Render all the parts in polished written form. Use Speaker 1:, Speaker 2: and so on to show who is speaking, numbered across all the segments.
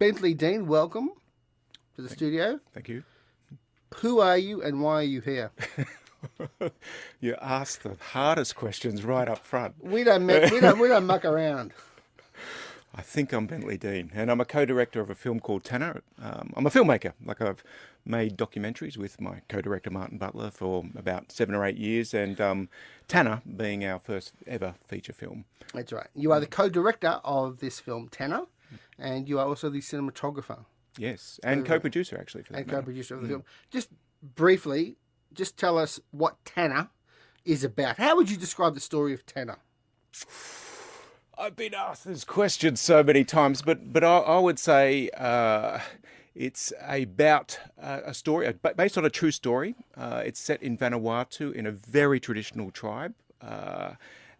Speaker 1: Bentley Dean, welcome to the studio.
Speaker 2: Thank you.
Speaker 1: Who are you and why are you here?
Speaker 2: You asked the hardest questions right up front.
Speaker 1: We don't muck around.
Speaker 2: I think I'm Bentley Dean, and I'm a co-director of a film called Tanna. I'm a filmmaker. I've made documentaries with my co-director Martin Butler for about 7 or 8 years, and Tanna being our first ever feature film.
Speaker 1: That's right. You are the co-director of this film, Tanna, and you are also the cinematographer.
Speaker 2: Yes, and co-producer actually for that.
Speaker 1: And co-producer of the film. Just briefly, just tell us what Tanna is about. How would you describe the story of Tanna?
Speaker 2: I've been asked this question so many times, but I would say it's about a story based on a true story. It's set in Vanuatu in a very traditional tribe,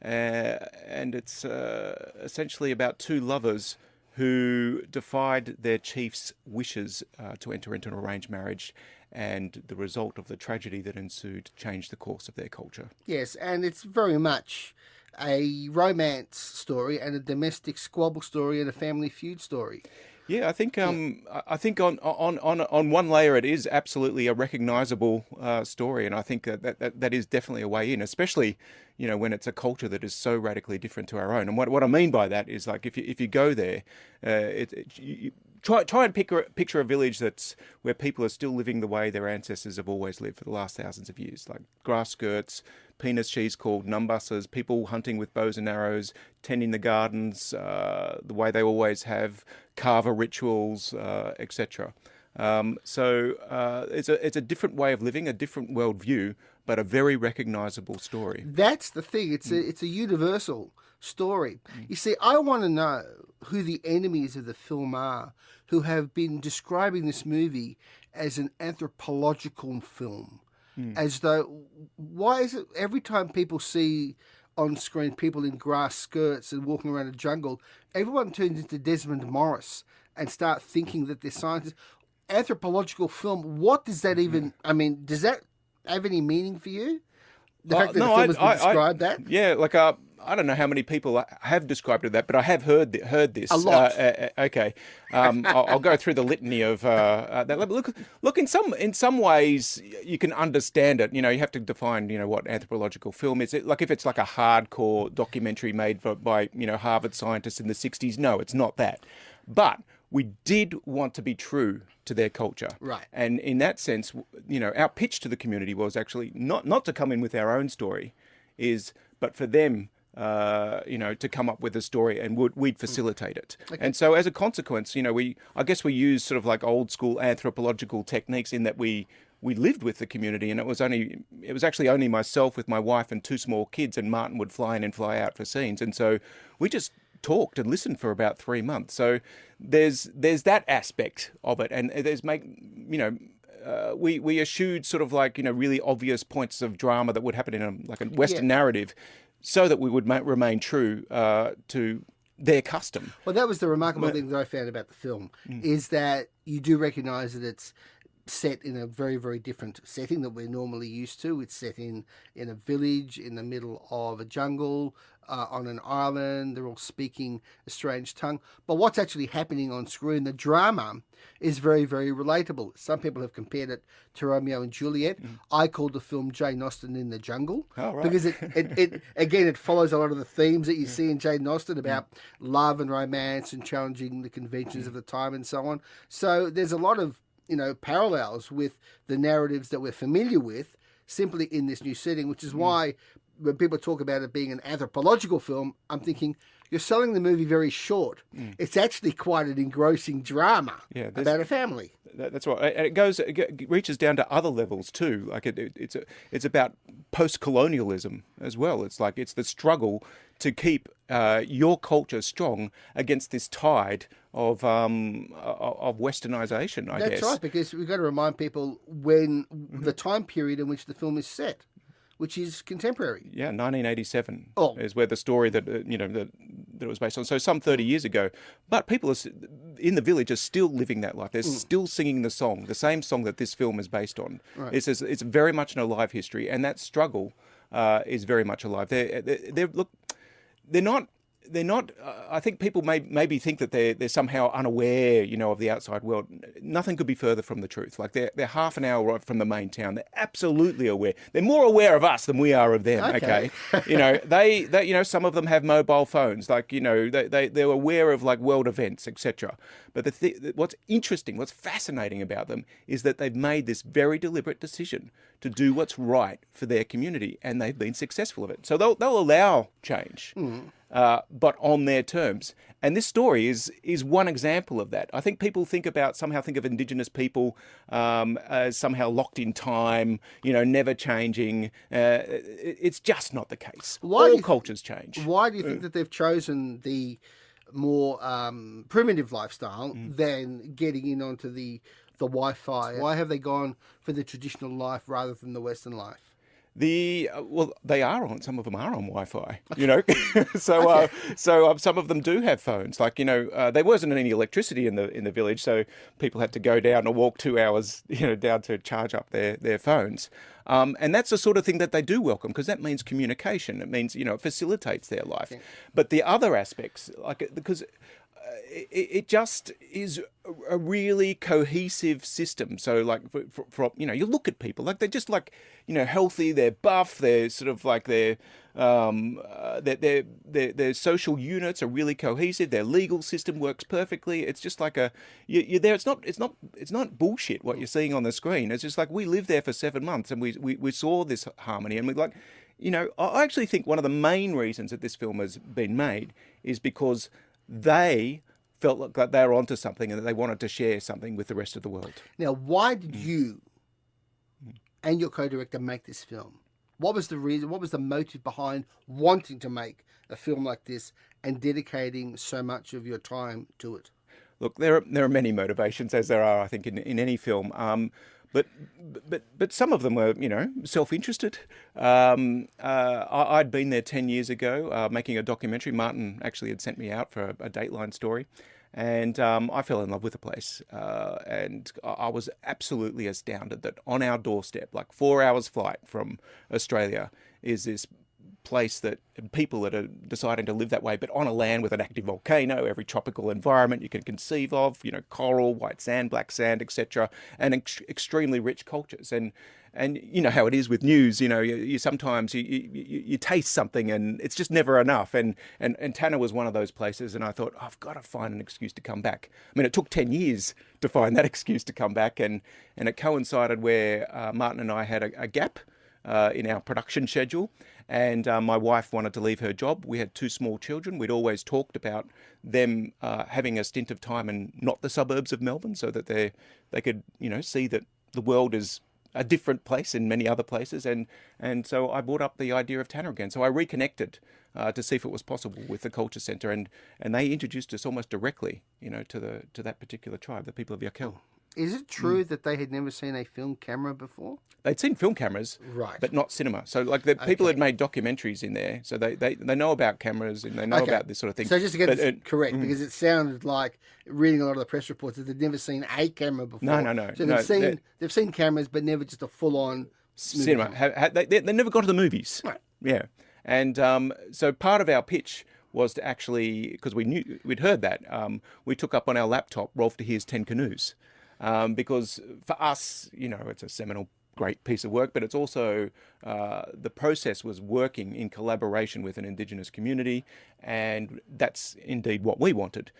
Speaker 2: and it's essentially about two lovers who defied their chief's wishes to enter into an arranged marriage, and the result of the tragedy that ensued changed the course of their culture.
Speaker 1: Yes, and it's very much a romance story and a domestic squabble story and a family feud story.
Speaker 2: Yeah, I think on one layer it is absolutely a recognisable story, and I think that is definitely a way in, especially when it's a culture that is so radically different to our own. And what I mean by that is, like, if you go there, you try and picture a village where people are still living the way their ancestors have always lived for the last thousands of years, like grass skirts, penis cheese called numbuses, people hunting with bows and arrows, tending the gardens the way they always have, carver rituals, etc. So it's a different way of living, a different worldview, but a very recognisable story.
Speaker 1: That's the thing. It's a universal story. You see, I want to know who the enemies of the film are, who have been describing this movie as an anthropological film. As though, why is it every time people see on screen people in grass skirts and walking around a jungle, everyone turns into Desmond Morris and start thinking that they're scientists? Anthropological film, what does that even, does that have any meaning for you? The fact that the film has been described that?
Speaker 2: Yeah, I don't know how many people have described it that, but I have heard this.
Speaker 1: A lot.
Speaker 2: Okay. I'll go through the litany of that. Look, in some ways you can understand it. You have to define, what anthropological film is. If it's like a hardcore documentary made by Harvard scientists in the 60s, no, it's not that. But we did want to be true to their culture.
Speaker 1: Right.
Speaker 2: And in that sense, our pitch to the community was actually not to come in with our own story, but for them to come up with a story, and we'd facilitate it. Okay. And so as a consequence, we use sort of like old school anthropological techniques in that we lived with the community, and it was actually only myself with my wife and 2 small kids, and Martin would fly in and fly out for scenes. And so we just talked and listened for about 3 months. So there's that aspect of it, and we eschewed sort of like really obvious points of drama that would happen in a Western narrative, so that we would remain true to their custom.
Speaker 1: Well, that was the remarkable thing that I found about the film, is that you do recognise that it's set in a very, very different setting that we're normally used to. It's set in a village in the middle of a jungle, on an island. They're all speaking a strange tongue. But what's actually happening on screen, the drama, is very, very relatable. Some people have compared it to Romeo and Juliet. I called the film Jane Austen in the Jungle.
Speaker 2: Oh, right.
Speaker 1: Because it follows a lot of the themes that you see in Jane Austen about love and romance and challenging the conventions of the time and so on. So there's a lot of parallels with the narratives that we're familiar with, simply in this new setting, which is why when people talk about it being an anthropological film, I'm thinking, you're selling the movie very short. It's actually quite an engrossing drama about a family.
Speaker 2: That's right. And it reaches down to other levels too. Like it's about post-colonialism as well. It's the struggle to keep your culture strong against this tide of westernization, I guess.
Speaker 1: That's right, because we've got to remind people when the time period in which the film is set, which is contemporary.
Speaker 2: Yeah, 1987 is where the story that it was based on. So some 30 years ago, but people in the village are still living that life. They're still singing the same song that this film is based on. Right. It's very much an alive history, and that struggle is very much alive. They're not they're not. I think people maybe think that they're somehow unaware, of the outside world. Nothing could be further from the truth. Like they're half an hour right from the main town. They're absolutely aware. They're more aware of us than we are of them. Okay, they some of them have mobile phones. Like they're aware of like world events, etc. But what's interesting, what's fascinating about them is that they've made this very deliberate decision to do what's right for their community, and they've been successful of it. So they'll allow change. But on their terms. And this story is one example of that. I think people somehow think of Indigenous people as somehow locked in time, never changing. It's just not the case. All cultures change.
Speaker 1: Why do you think that they've chosen the more primitive lifestyle than getting in onto the Wi-Fi? Why have they gone for the traditional life rather than the Western life?
Speaker 2: They are on. Some of them are on Wi-Fi. So some of them do have phones. Like there wasn't any electricity in the village, so people had to go down or walk 2 hours, down to charge up their phones. And that's the sort of thing that they do welcome, because that means communication. It means it facilitates their life. Yeah. But the other aspects, because it just is a really cohesive system. So like you look at people, like they're just like healthy, they're buff, they're sort of like their social units are really cohesive, their legal system works perfectly. It's just like you're there. It's not bullshit what you're seeing on the screen. It's just like we lived there for 7 months and we saw this harmony, and we like I actually think one of the main reasons that this film has been made is because they felt like they were onto something and that they wanted to share something with the rest of the world.
Speaker 1: Now, why did you and your co-director make this film? What was the reason? What was the motive behind wanting to make a film like this and dedicating so much of your time to it?
Speaker 2: Look, there are many motivations, as there are, I think, in any film. But some of them were, self-interested. I'd been there 10 years ago making a documentary. Martin actually had sent me out for a Dateline story. And I fell in love with the place. And I was absolutely astounded that on our doorstep, like 4 hours flight from Australia, is this place that people that are deciding to live that way, but on a land with an active volcano, every tropical environment you can conceive of, coral, white sand, black sand, etc., and extremely rich cultures. And you know how it is with news, you sometimes you taste something and it's just never enough. And Tanna was one of those places, and I thought, I've got to find an excuse to come back. I mean, it took 10 years to find that excuse to come back, and it coincided where Martin and I had a gap in our production schedule, and my wife wanted to leave her job. We had 2 small children. We'd always talked about them having a stint of time in not the suburbs of Melbourne, so that they could see that the world is a different place in many other places, and so I brought up the idea of Tanna again. So I reconnected to see if it was possible with the Culture Centre, and they introduced us almost directly, to that particular tribe, the people of Yakel.
Speaker 1: Is it true that they had never seen a film camera before?
Speaker 2: They'd seen film cameras,
Speaker 1: right,
Speaker 2: but not cinema. So like the people had made documentaries in there, so they know about cameras and they know about this sort of thing.
Speaker 1: So just to get this correct, because it sounded like reading a lot of the press reports that they'd never seen a camera before.
Speaker 2: No.
Speaker 1: So they've seen cameras, but never just a full-on
Speaker 2: cinema. They never got to the movies.
Speaker 1: Right.
Speaker 2: Yeah, and so part of our pitch was to actually, because we'd heard that, we took up on our laptop Rolf de Heer's 10 Canoes. Because for us, it's a seminal, great piece of work, but it's also the process was working in collaboration with an Indigenous community, and that's indeed what we wanted.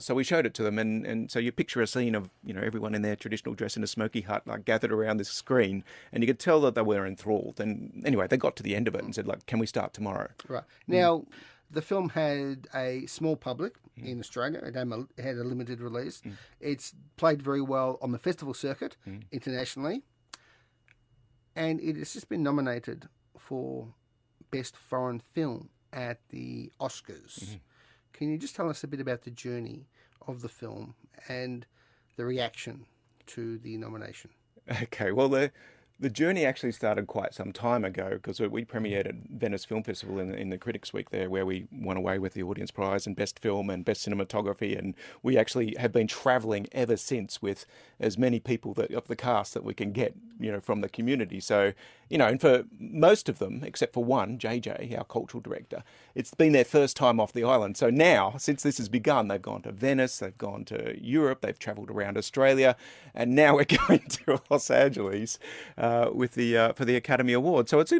Speaker 2: So we showed it to them, and so you picture a scene of everyone in their traditional dress in a smoky hut, like gathered around this screen, and you could tell that they were enthralled. And anyway, they got to the end of it and said, like, can we start tomorrow?
Speaker 1: Right. Now, the film had a small public in Australia. It had a limited release. It's played very well on the festival circuit internationally. And it has just been nominated for Best Foreign Film at the Oscars. Can you just tell us a bit about the journey of the film and the reaction to the nomination?
Speaker 2: Okay, well, The journey actually started quite some time ago because we premiered at Venice Film Festival in the Critics Week there, where we won away with the Audience Prize and Best Film and Best Cinematography. And we actually have been travelling ever since with as many people of the cast that we can get, from the community. So, and for most of them, except for one, JJ, our cultural director, it's been their first time off the island. So now, since this has begun, they've gone to Venice, they've gone to Europe, they've travelled around Australia, and now we're going to Los Angeles with for the Academy Award. So it's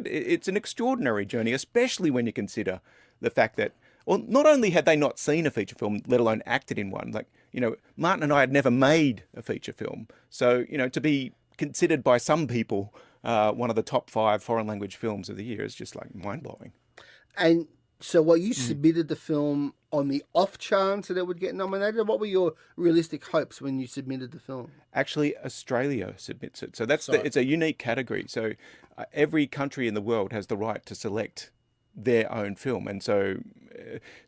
Speaker 2: an extraordinary journey, especially when you consider the fact that, well, not only had they not seen a feature film, let alone acted in one, Martin and I had never made a feature film. So, to be considered by some people one of the top 5 foreign language films of the year is just like mind-blowing.
Speaker 1: And so what, you submitted the film on the off chance that it would get nominated? What were your realistic hopes when you submitted the film?
Speaker 2: Actually, Australia submits it. So it's a unique category. So every country in the world has the right to select their own film. And so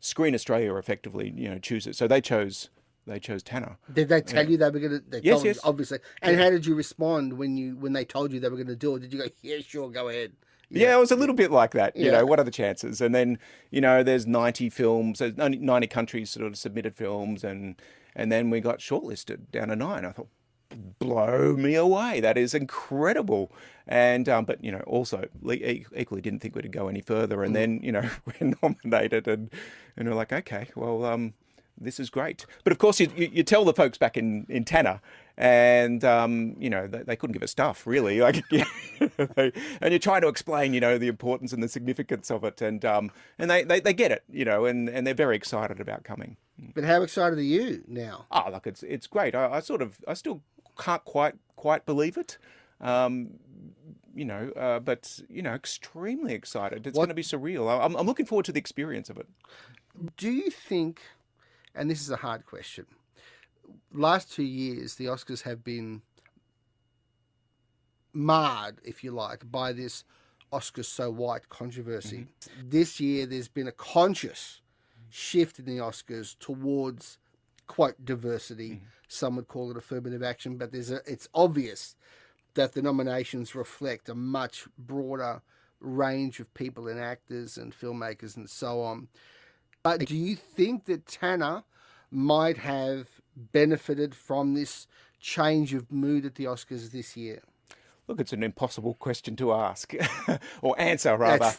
Speaker 2: Screen Australia effectively, chooses. So they chose Tanna.
Speaker 1: Did they tell you they were going to?
Speaker 2: Yes.
Speaker 1: Obviously. And how did you respond when they told you they were going to do it? Did you go, yeah, sure, go ahead?
Speaker 2: Yeah, it was a little bit like that. What are the chances? And then, there's 90 films, there's 90 countries sort of submitted films, and then we got shortlisted down to 9. I thought, blow me away. That is incredible. And, but, also equally didn't think we'd go any further. And then, we're nominated and we're like, okay, well, this is great. But of course, you tell the folks back in Tanna, and they couldn't give us stuff really. And you try to explain, the importance and the significance of it, and they get it, and they're very excited about coming.
Speaker 1: But how excited are you now?
Speaker 2: Oh, look, it's great. I still can't quite believe it. But extremely excited. It's going to be surreal. I'm looking forward to the experience of it.
Speaker 1: Do you think? And this is a hard question. Last 2 years, the Oscars have been marred, if you like, by this Oscars so white controversy. This year, there's been a conscious shift in the Oscars towards, quote, diversity. Some would call it affirmative action, but it's obvious that the nominations reflect a much broader range of people and actors and filmmakers and so on. But do you think that Tanna might have benefited from this change of mood at the Oscars this year?
Speaker 2: Look, it's an impossible question to ask or answer, rather.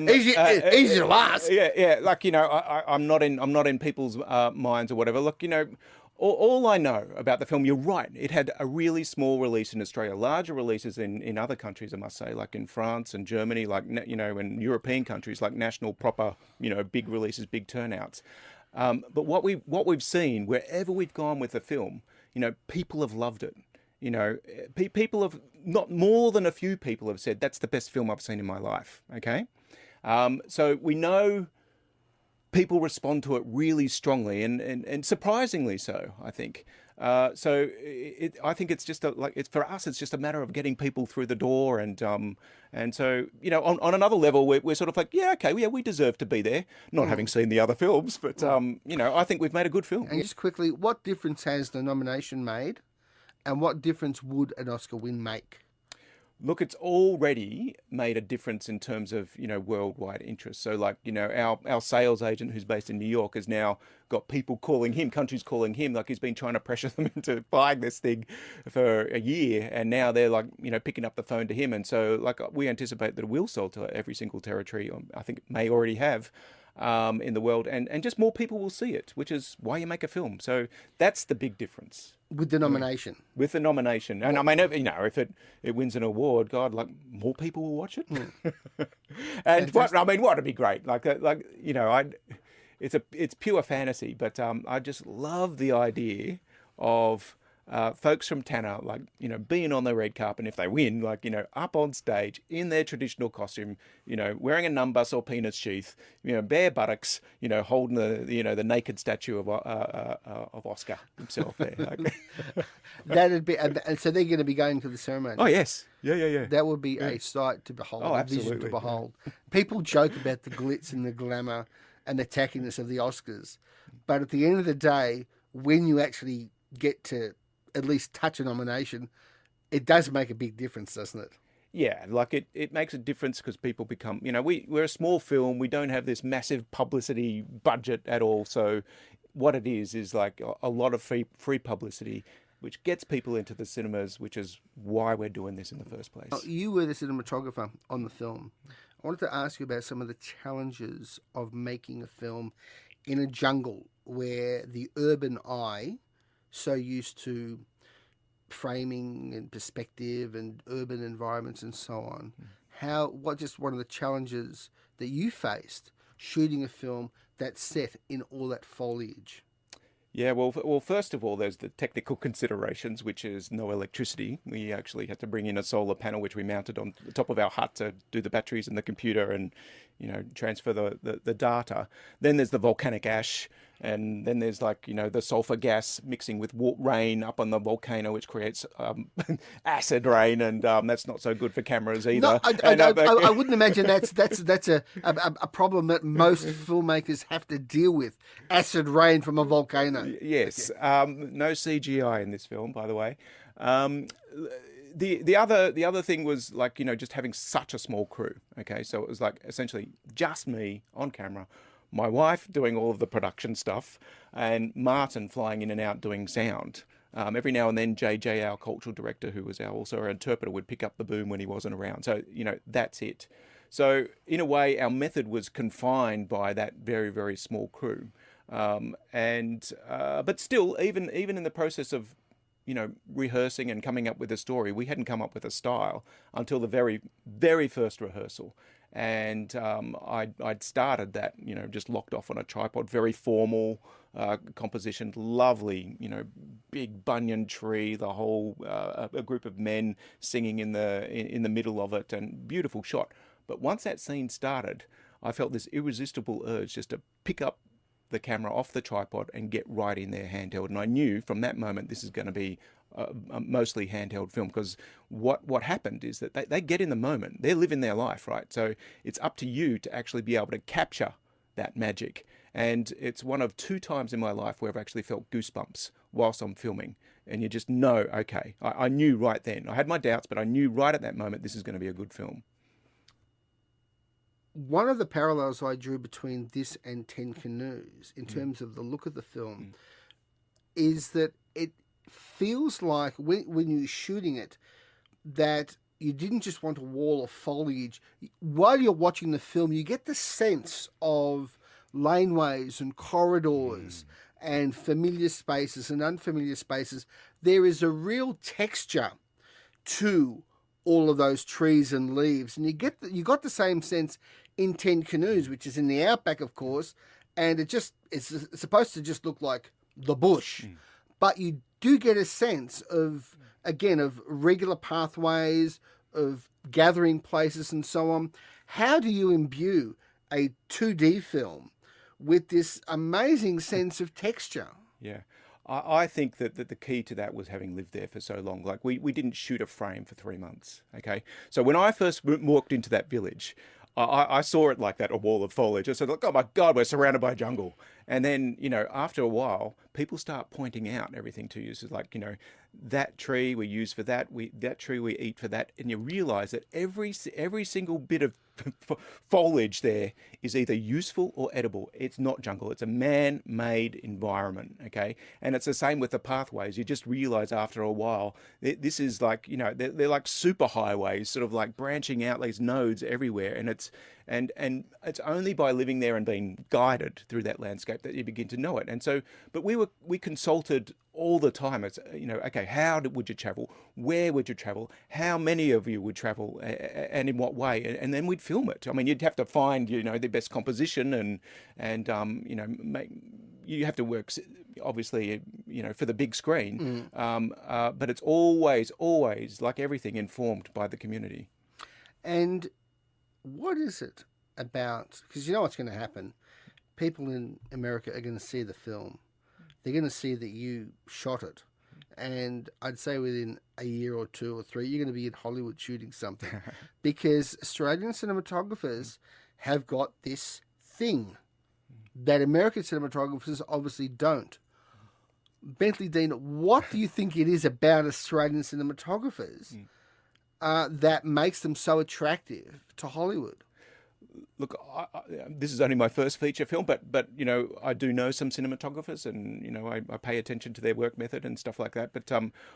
Speaker 1: Easy to ask.
Speaker 2: Yeah. Like, I'm not in people's minds or whatever. Look, all I know about the film, you're right. It had a really small release in Australia, larger releases in other countries, I must say, like in France and Germany, like, in European countries, like national proper, big releases, big turnouts. But what we've seen, wherever we've gone with the film, people have loved it. People have, not more than a few people have said, that's the best film I've seen in my life. Okay. So we know people respond to it really strongly and surprisingly so, I think. I think it's just for us, it's just a matter of getting people through the door. And so, on another level, we're sort of like, yeah, okay, we deserve to be there, not having seen the other films, but, I think we've made a good film.
Speaker 1: And just quickly, what difference has the nomination made, and what difference would an Oscar win make?
Speaker 2: Look, it's already made a difference in terms of, worldwide interest. So like, our sales agent who's based in New York has now got people calling him, countries calling him, like he's been trying to pressure them into buying this thing for a year. And now they're like, picking up the phone to him. And so like we anticipate that it will sell to every single territory. I think it may already have. In the world, and just more people will see it, which is why you make a film. So that's the big difference.
Speaker 1: With the nomination.
Speaker 2: With the nomination. And I mean, if it wins an award, God, like more people will watch it. And what'd be great? It's pure fantasy, but I just love the idea of folks from Tanna, being on the red carpet, and if they win, up on stage in their traditional costume, wearing a numbus or penis sheath, bare buttocks, holding the naked statue of Oscar himself there.
Speaker 1: That'd be, and so they're going to be going to the ceremony.
Speaker 2: Oh yes, yeah.
Speaker 1: That would be a sight to behold.
Speaker 2: Oh,
Speaker 1: a
Speaker 2: absolutely.
Speaker 1: vision to behold. People joke about the glitz and the glamour and the tackiness of the Oscars, but at the end of the day, when you actually get to at least touch a nomination, it does make a big difference, doesn't it?
Speaker 2: Yeah, like it makes a difference because people become, we're a small film. We don't have this massive publicity budget at all. So what it is like a lot of free publicity, which gets people into the cinemas, which is why we're doing this in the first
Speaker 1: Now,
Speaker 2: place.
Speaker 1: you were the cinematographer on the film. I wanted to ask you about some of the challenges of making a film in a jungle where the urban eye, so used to framing and perspective and urban environments and so on, just one of the challenges that you faced shooting a film that's set in all that foliage?
Speaker 2: Yeah, well, first of all, there's the technical considerations, which is no electricity. We actually had to bring in a solar panel, which we mounted on the top of our hut to do the batteries in the computer and, transfer the data. Then there's the volcanic ash, and then there's the sulfur gas mixing with rain up on the volcano, which creates acid rain, and that's not so good for cameras either.
Speaker 1: No, I wouldn't imagine that's a problem that most filmmakers have to deal with. Acid rain from a volcano.
Speaker 2: Yes, no CGI in this film, by the way. The other thing was just having such a small crew. Okay, so it was essentially just me on camera, my wife doing all of the production stuff, and Martin flying in and out doing sound. Every now and then, JJ, our cultural director, who was also our interpreter, would pick up the boom when he wasn't around. So that's it. So in a way, our method was confined by that very, very small crew. But still, even in the process of rehearsing and coming up with a story, we hadn't come up with a style until the very, very first rehearsal. And I'd started that, just locked off on a tripod, very formal composition, lovely, big banyan tree, the whole a group of men singing in the middle of it, and beautiful shot. But once that scene started, I felt this irresistible urge just to pick up the camera off the tripod and get right in there handheld. And I knew from that moment this is going to be a mostly handheld film, because what happened is that they get in the moment. They're living their life, right? So it's up to you to actually be able to capture that magic. And it's one of 2 times in my life where I've actually felt goosebumps whilst I'm filming. And you just know, okay, I knew right then. I had my doubts, but I knew right at that moment this is going to be a good film.
Speaker 1: One of the parallels I drew between this and 10 Canoes in terms of the look of the film is that it feels like when you're shooting it that you didn't just want a wall of foliage. While you're watching the film, you get the sense of laneways and corridors and familiar spaces and unfamiliar spaces. There is a real texture to all of those trees and leaves, and you got the same sense in 10 Canoes, which is in the outback, of course, and it's supposed to just look like the bush, but you do get a sense of regular pathways, of gathering places and so on. How do you imbue a 2D film with this amazing sense of texture?
Speaker 2: Yeah. I think that the key to that was having lived there for so long. Like we didn't shoot a frame for 3 months. Okay. So when I first walked into that village, I saw it like that, a wall of foliage. I said, oh my God, we're surrounded by jungle. And then, after a while, people start pointing out everything to you. So like, that tree we use for that, that tree we eat for that. And you realize that every single bit of foliage there is either useful or edible. It's not jungle. It's a man-made environment, okay? And it's the same with the pathways. You just realize after a while, this is like, they're like super highways, sort of like branching out these nodes everywhere. And it's only by living there and being guided through that landscape that you begin to know it. And so, but we consulted all the time. It's, okay, how would you travel? Where would you travel? How many of you would travel, and in what way? And then we'd film it. I mean, you'd have to find, the best composition and you have to work, obviously, for the big screen. But it's always, like everything, informed by the community.
Speaker 1: And what is it about, because you know what's going to happen, people in America are going to see the film. They're going to see that you shot it. And I'd say within a year or 2 or 3, you're going to be in Hollywood shooting something. Because Australian cinematographers have got this thing that American cinematographers obviously don't. Bentley Dean, what do you think it is about Australian cinematographers that makes them so attractive to Hollywood?
Speaker 2: Look, this is only my first feature film, but you know, I do know some cinematographers, and you know, I pay attention to their work method and stuff like that. But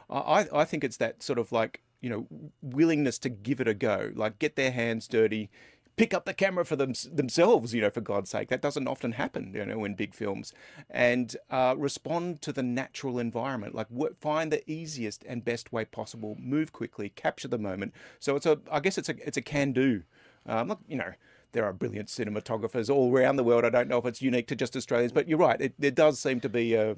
Speaker 2: I think it's that sort of like, you know, willingness to give it a go, like get their hands dirty, pick up the camera for themselves, you know, for God's sake. That doesn't often happen, you know, in big films, and respond to the natural environment, like find the easiest and best way possible, move quickly, capture the moment. So I guess it's a can-do. Look, you know, there are brilliant cinematographers all around the world. I don't know if it's unique to just Australians, but you're right. There does seem to be a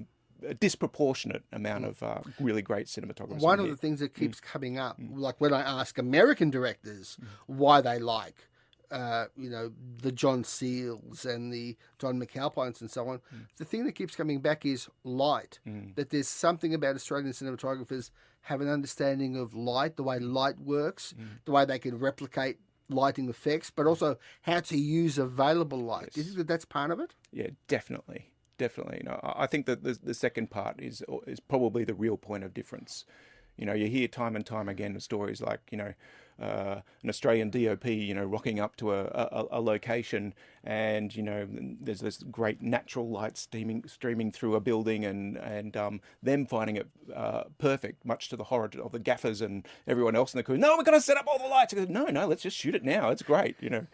Speaker 2: disproportionate amount of really great cinematographers.
Speaker 1: One of the things that keeps coming up, like when I ask American directors why they like, you know, the John Seals and the Don McAlpines and so on, the thing that keeps coming back is light. That there's something about Australian cinematographers have an understanding of light, the way light works, the way they can replicate lighting effects, but also how to use available light.
Speaker 2: Yes.
Speaker 1: Do you think that that's part of it?
Speaker 2: Yeah, definitely. No, I think that the second part is probably the real point of difference. You know, you hear time and time again of stories like, you know, an Australian DOP, you know, rocking up to a location, and you know, there's this great natural light streaming through a building, and them finding it perfect, much to the horror of the gaffers and everyone else in the crew. No, we're going to set up all the lights. No, let's just shoot it now. It's great, you know.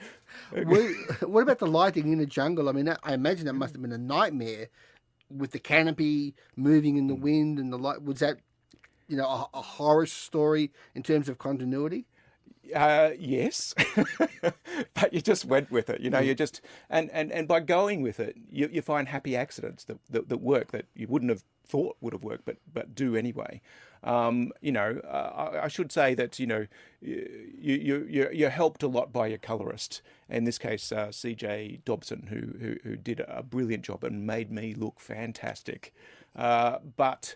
Speaker 1: What about the lighting in the jungle? I mean, I imagine that must have been a nightmare with the canopy moving in the wind and the light. Was that, you know, a horror story in terms of continuity?
Speaker 2: Yes, but you just went with it. You know, you just and by going with it, you find happy accidents that work, that you wouldn't have thought would have worked, but do anyway. You know, I should say that, you know, you're helped a lot by your colorist. In this case, CJ Dobson, who did a brilliant job and made me look fantastic. But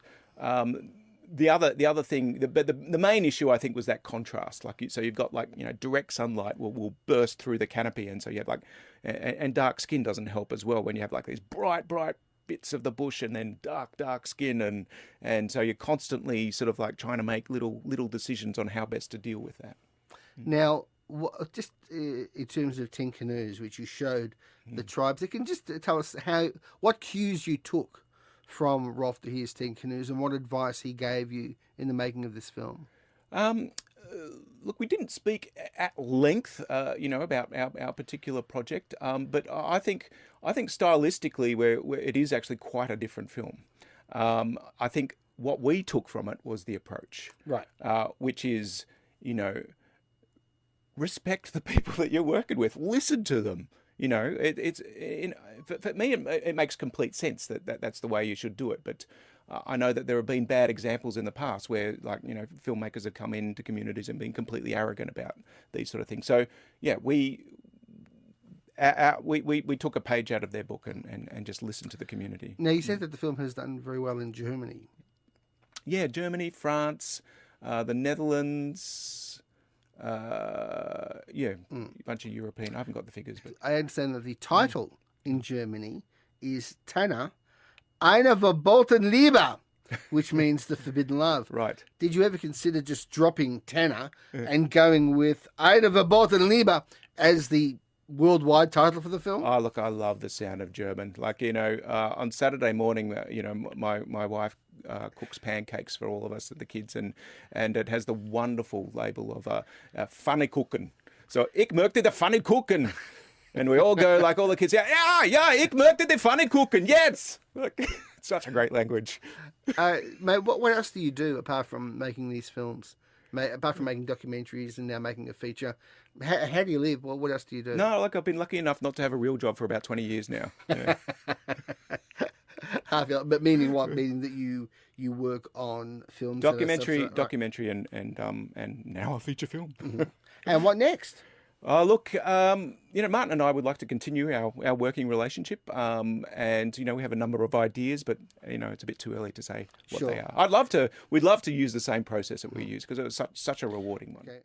Speaker 2: the other thing, the main issue, I think, was that contrast. Like, so you've got, like, you know, direct sunlight will burst through the canopy, and so you have like, and dark skin doesn't help as well when you have like these bright bits of the bush and then dark skin, and so you're constantly sort of like trying to make little decisions on how best to deal with that.
Speaker 1: Now, just in terms of 10 Canoes, which you showed the tribes, you can just tell us what cues you took from Rolf de Heer's 10 Canoes and what advice he gave you in the making of this film.
Speaker 2: Look, we didn't speak at length, you know, about our particular project, but I think stylistically, where it is actually quite a different film. I think what we took from it was the approach,
Speaker 1: right?
Speaker 2: Which is, you know, respect the people that you're working with, listen to them. You know, for me, it makes complete sense that's the way you should do it. But I know that there have been bad examples in the past where, like, you know, filmmakers have come into communities and been completely arrogant about these sort of things. So yeah, we took a page out of their book and just listened to the community.
Speaker 1: Now, you said that the film has done very well in Germany.
Speaker 2: Yeah, Germany, France, the Netherlands. A bunch of European. I haven't got the figures, but
Speaker 1: I understand that the title in Germany is Tanna, Eine verboten Liebe, which means the forbidden love.
Speaker 2: Right.
Speaker 1: Did you ever consider just dropping Tanna and going with Eine verboten Liebe as the worldwide title for the film?
Speaker 2: Oh, look, I love the sound of German. Like, you know, on Saturday morning, you know, my wife cooks pancakes for all of us, the kids, and it has the wonderful label of Pfannkuchen. So, ich möchte die Pfannkuchen. And we all go, like all the kids, yeah, ich möchte die Pfannkuchen, yes! Look, it's such a great language.
Speaker 1: Mate, what else do you do apart from making these films? Apart from making documentaries and now making a feature, how do you live? What else do you do?
Speaker 2: No, like I've been lucky enough not to have a real job for about 20 years now. Yeah.
Speaker 1: But meaning what? Meaning that you work on films,
Speaker 2: documentary, and now a feature film.
Speaker 1: Mm-hmm. And what next?
Speaker 2: Look, you know, Martin and I would like to continue our working relationship, and you know, we have a number of ideas, but you know, it's a bit too early to say what they are. We'd love to use the same process that we use because it was such a rewarding one. Okay.